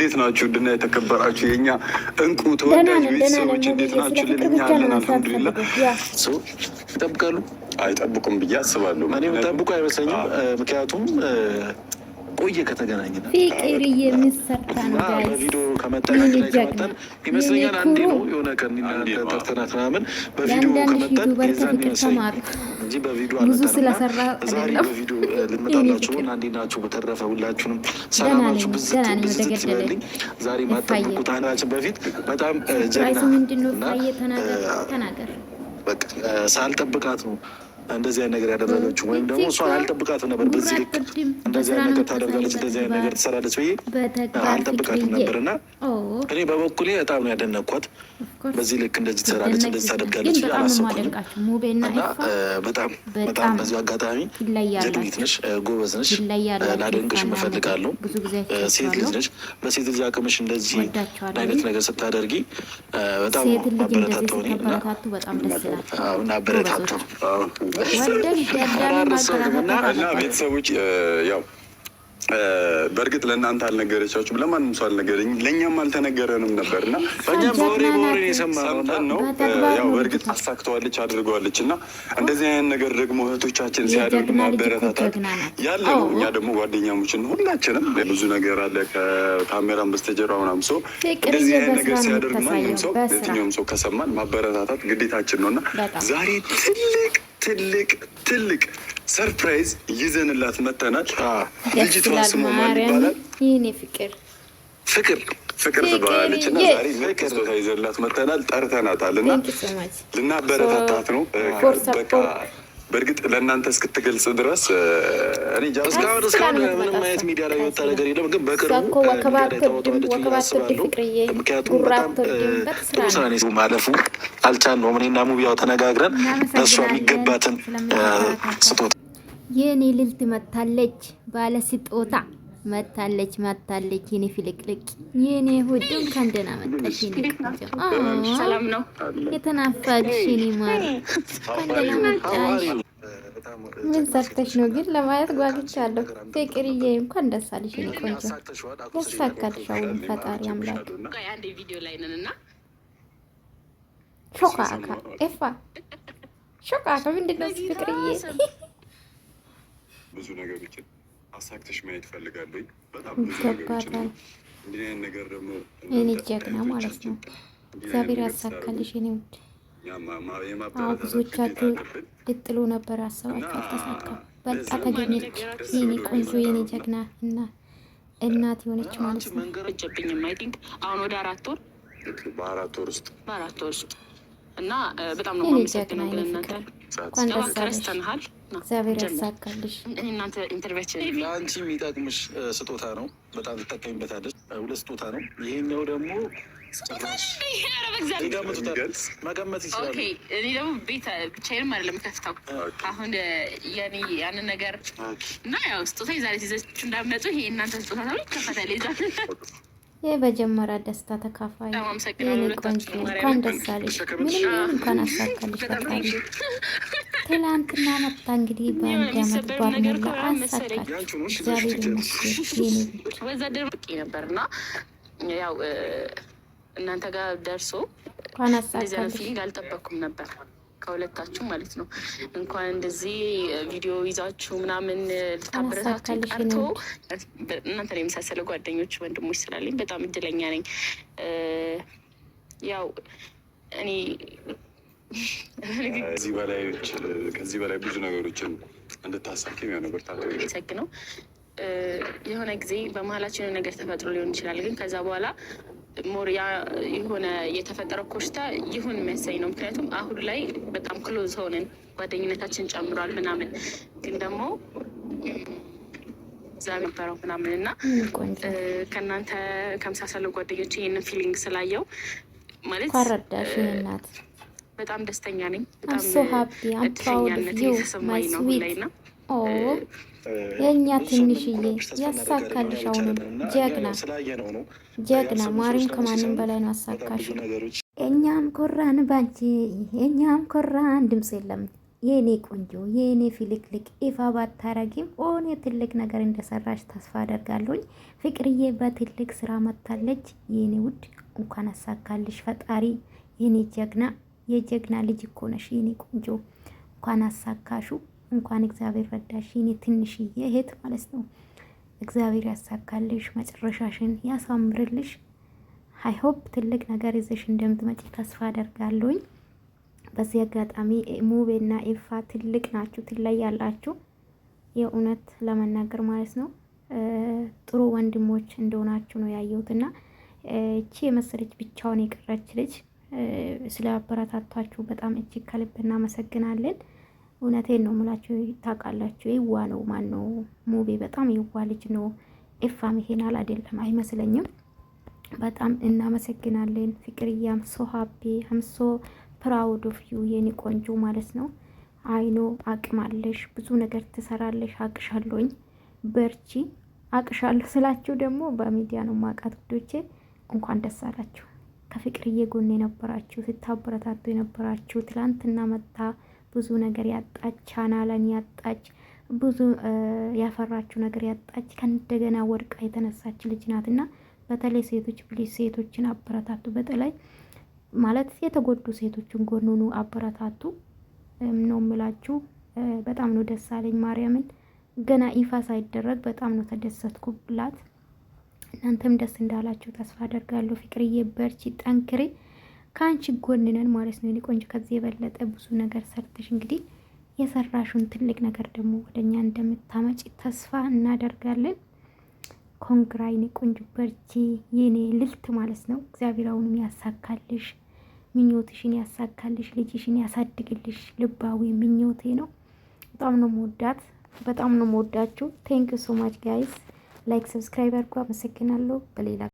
እንዴት ናችሁ? ድና የተከበራችሁ የኛ እንቁ ተወዳጅ ቤተሰቦች እንዴት ናችሁ? ልኛ ያለን አልሐምዱሊላህ። ይጠብቃሉ አይጠብቁም ብዬ አስባለሁ። እኔም ጠብቁ አይመስለኝም። ምክንያቱም ቆየ ከተገናኘን ፍቅር የሚሰርታ ነው ጋይስ። በቪዲዮ ከመጣን ይመስለኛል አንዴ ነው የሆነ ቀን ጠርተናት ምናምን በቪዲዮ ከመጣን የዛን ይመስለኛል እንጂ በቪዲዮ ብዙ ስለሰራ ዛሬ በቪዲዮ ልንመጣላችሁ እና እንዴት ናችሁ? በተረፈ ሁላችሁንም ሰላማችሁ ብዝት ይበልልኝ። ዛሬ ማጠብቁት አናችን በፊት በጣም ጀግና ተናገር በቃ ሳልጠብቃት ነው እንደዚህ አይነት ነገር ያደረገችው ወይም ደግሞ እሷን አልጠብቃትም ነበር። በዚህ ልክ እንደዚህ አይነት ነገር ታደርጋለች፣ እንደዚህ አይነት ነገር ትሰራለች ብዬ አልጠብቃትም ነበር እና እኔ በበኩሌ በጣም ነው ያደነኳት። በዚህ ልክ እንደዚህ ትሰራለች፣ እንደዚህ ታደርጋለች አላሰብኩኝም እና በጣም በዚሁ አጋጣሚ ጀግኒት ነሽ፣ ጎበዝ ነሽ፣ ላደንቅሽ እፈልጋለሁ። ሴት ልጅ ነሽ። በሴት ልጅ አቅምሽ እንደዚህ አይነት ነገር ስታደርጊ በጣም ማበረታታው እና አበረታታው እና ቤተሰቦች ያው በእርግጥ ለእናንተ አልነገረቻችሁም፣ ለማንም ሰው አልነገረኝም፣ ለእኛም አልተነገረንም ነበር እና እኛም በወሬ የሰማነው ነው። ያው በእርግጥ አሳክተዋለች አድርገዋለች እና እንደዚህ አይነት ነገር ደግሞ እህቶቻችን ሲያደርጉ ማበረታታት ያለ ነው። እኛ ደግሞ ጓደኛሞችን ሁላችንም ብዙ ነገር አለ ከካሜራም በስተጀርባ ምናምን ሰው እንደዚህ አይነት ነገር ሲያደርግ ማንም ሰው የትኛውም ሰው ከሰማን ማበረታታት ግዴታችን ነው እና ዛሬ ትልቅ ሰርፕራይዝ ይዘንላት መጥተናል። ልጅቷ ስሟ ማን ይባላል? ይሄኔ ፍቅር ትባላለች እና ዛሬ ስጦታ ይዘንላት መጥተናል። ጠርተናታል እና ልናበረታታት ነው። በቃ በእርግጥ ለእናንተ እስክትገልጽ ድረስ እኔ እስካሁን ምንም አይነት ሚዲያ ላይ የወጣ ነገር የለም፣ ግን በቅርቡ ምክንያቱም በጣም ጥሩ ስራ ማለፉ አልቻልነውም። እኔና ሙቢያው ተነጋግረን ለእሷ የሚገባትን ስጦታ የኔ ልልት መታለች፣ ባለ ስጦታ መታለች። የኔ ፍልቅልቅ የኔ ሁዱም ከንደና መጣሽ። ሰላም ነው የተናፈቅሽ የኔ ማር ከንደና መጣሽ። ምን ሰርተሽ ነው ግን? ለማየት ጓግቻለሁ። ፍቅርዬ እንኳን ደስ አለሽ የኔ ቆንጆ፣ ያሳካልሽ። አሁን ፈጣሪ አምላክ ሾካካ ኤፋ ሾካካ ምንድን ነው ፍቅርዬ? ብዙ ነገሮችን አሳክተሽ ማየት ፈልጋለሁ። በጣም ብዙ ነገሮችን እንዲህ አይነት ነገር ደግሞ የኔ ጀግና ማለት ነው። እግዚአብሔር ያሳካልሽ የኔ ውድ። ብዙዎቻችሁ ልጥሉ ነበር አሰባችሁ፣ አልተሳካም። በቃ ተገኘች የኔ ቆንጆ የኔ ጀግና እና እናት የሆነች ማለት ነው። አሁን ወደ 4 ወር በአራት ወር ውስጥ እና በጣም ነው የማመሰግነው። ግን እናንተ ረስተንሃል። እግዚአብሔር ያሳካልሽ። እናንተ ኢንተርቪያችን ለአንቺ የሚጠቅምሽ ስጦታ ነው። በጣም ትጠቀሚበታለች። 2 ስጦታ ነው። ይሄኛው ደግሞ መገመት ይችላል። እኔ ደግሞ ቤት ብቻዬንም አይደለም ከፍታው አሁን የኔ ያንን ነገር እና ያው ስጦታ የዛሬ ይዘችሁ እንዳመጡ ይሄ እናንተ ስጦታ ነው ይከፈታል። ይዛል የመጀመሪያ ደስታ ተካፋይ የኔ ቆንጆ እንኳን ደስ አለሽ። ምንም እንኳን አሳካልሽ ፈጣሪ። ትላንትና መጣ እንግዲህ በአንድ አመት ባልሞላ አሳካች። እግዚአብሔር ይመስገን የኔ ልጅ። ወዛደር ብቄ ነበርና ያው እናንተ ጋር ደርሶ እንኳን አሳካልሽ። ፊሊንግ አልጠበኩም ነበር ከሁለታችሁ ማለት ነው። እንኳን እንደዚህ ቪዲዮ ይዛችሁ ምናምን ልታበረታችሁ ቀርቶ እናንተ ላይ የመሳሰለ ጓደኞች ወንድሞች ስላለኝ በጣም እድለኛ ነኝ። ያው እኔ ከዚህ በላይ ብዙ ነገሮችን እንድታሳኪ የሆነ ብርታት ነው። የሆነ ጊዜ በመሀላችን ነገር ተፈጥሮ ሊሆን ይችላል፣ ግን ከዛ በኋላ ሞር የሆነ የተፈጠረው ኮሽታ ይሁን የሚያሳይ ነው። ምክንያቱም አሁን ላይ በጣም ክሎዝ ሆነን ጓደኝነታችን ጨምሯል ምናምን፣ ግን ደግሞ እዛ ነበረው ምናምን እና ከእናንተ ከመሳሰሉ ጓደኞች ይህንን ፊሊንግ ስላየው ማለት ናት በጣም ደስተኛ ነኝ። በጣም ደስተኛነት የተሰማኝ ነው ላይ ና የእኛ ትንሽዬ ያሳካልሽ። አሁንም ጀግና ማሪም ከማንም በላይ ነው አሳካሽ። እኛም ኮራን ባንቺ፣ እኛም ኮራን። ድምፅ የለም የኔ ቆንጆ የኔ ፊልክልክ ይፋ ባታረጊም ሆነ ትልቅ ነገር እንደሰራሽ ተስፋ አደርጋለሁኝ። ፍቅርዬ በትልቅ ስራ መታለች። የኔ ውድ እንኳን አሳካልሽ ፈጣሪ። የኔ ጀግና የጀግና ልጅ እኮ ነሽ የኔ ቆንጆ። እንኳን አሳካሹ፣ እንኳን እግዚአብሔር ረዳሽ የኔ ትንሽዬ እህት ማለት ነው። እግዚአብሔር ያሳካልሽ፣ መጨረሻሽን ያሳምርልሽ። ሆፕ ትልቅ ነገር ይዘሽ እንደምትመጪ ተስፋ አደርጋለሁኝ። በዚህ አጋጣሚ ሙቤና ኢፋ ትልቅ ናችሁ፣ ትለያላችሁ። የእውነት ለመናገር ማለት ነው ጥሩ ወንድሞች እንደሆናችሁ ነው ያየሁትና እቺ የመሰለች ብቻውን የቀረች ልጅ ስለ አበረታታችሁ በጣም እጅግ ከልብ እናመሰግናለን። እውነቴን ነው ሙላችሁ። ታውቃላችሁ የዋ ነው ማን ነው ሙቤ በጣም የዋ ልጅ ነው። ኢፋም ይሄናል አይደለም አይመስለኝም። በጣም እናመሰግናለን። ፍቅርያም ሶ ሀፒ አምሶ ፕራውድ ኦፍ ዩ የኔ ቆንጆ ማለት ነው። አይኖ አቅም አለሽ፣ ብዙ ነገር ትሰራለሽ። አቅሻለሁኝ፣ በርቺ። አቅሻለሁ ስላችሁ ደግሞ በሚዲያ ነው ማቃት ውዶቼ። እንኳን ደስ አላችሁ። ከፍቅርዬ ጎን የነበራችሁ ስታበረታቱ የነበራችሁ ትላንትና መጣ ብዙ ነገር ያጣች ቻናለን ያጣች ብዙ ያፈራችሁ ነገር ያጣች ከእንደገና ወድቃ የተነሳች ልጅ ናትና በተለይ ሴቶች ፕሊዝ ሴቶችን አበረታቱ። በተለይ ማለት የተጎዱ ሴቶችን ጎኑኑ አበረታቱ ነው የምላችሁ። በጣም ነው ደስ አለኝ። ማርያምን ገና ይፋ ሳይደረግ በጣም ነው ተደሰትኩላት። እናንተም ደስ እንዳላችሁ ተስፋ አደርጋለሁ። ፍቅርዬ በርቺ፣ ጠንክሬ ከአንቺ ጎን ነን ማለት ነው። ቆንጆ ከዚህ የበለጠ ብዙ ነገር ሰርተሽ እንግዲህ የሰራሹን ትልቅ ነገር ደግሞ ወደኛ እንደምታመጪ ተስፋ እናደርጋለን። ኮንግራ የኔ ቆንጆ በርቺ የኔ ልልት ማለት ነው። እግዚአብሔር አሁንም ያሳካልሽ፣ ምኞትሽን ያሳካልሽ፣ ልጅሽን ያሳድግልሽ። ልባዊ ምኞቴ ነው። በጣም ነው መወዳት፣ በጣም ነው መወዳችሁ። ቴንክ ዩ ሶ ማች ጋይስ። ላይክ ሰብስክራይብ አድርጉ። አመሰግናለሁ። በሌላ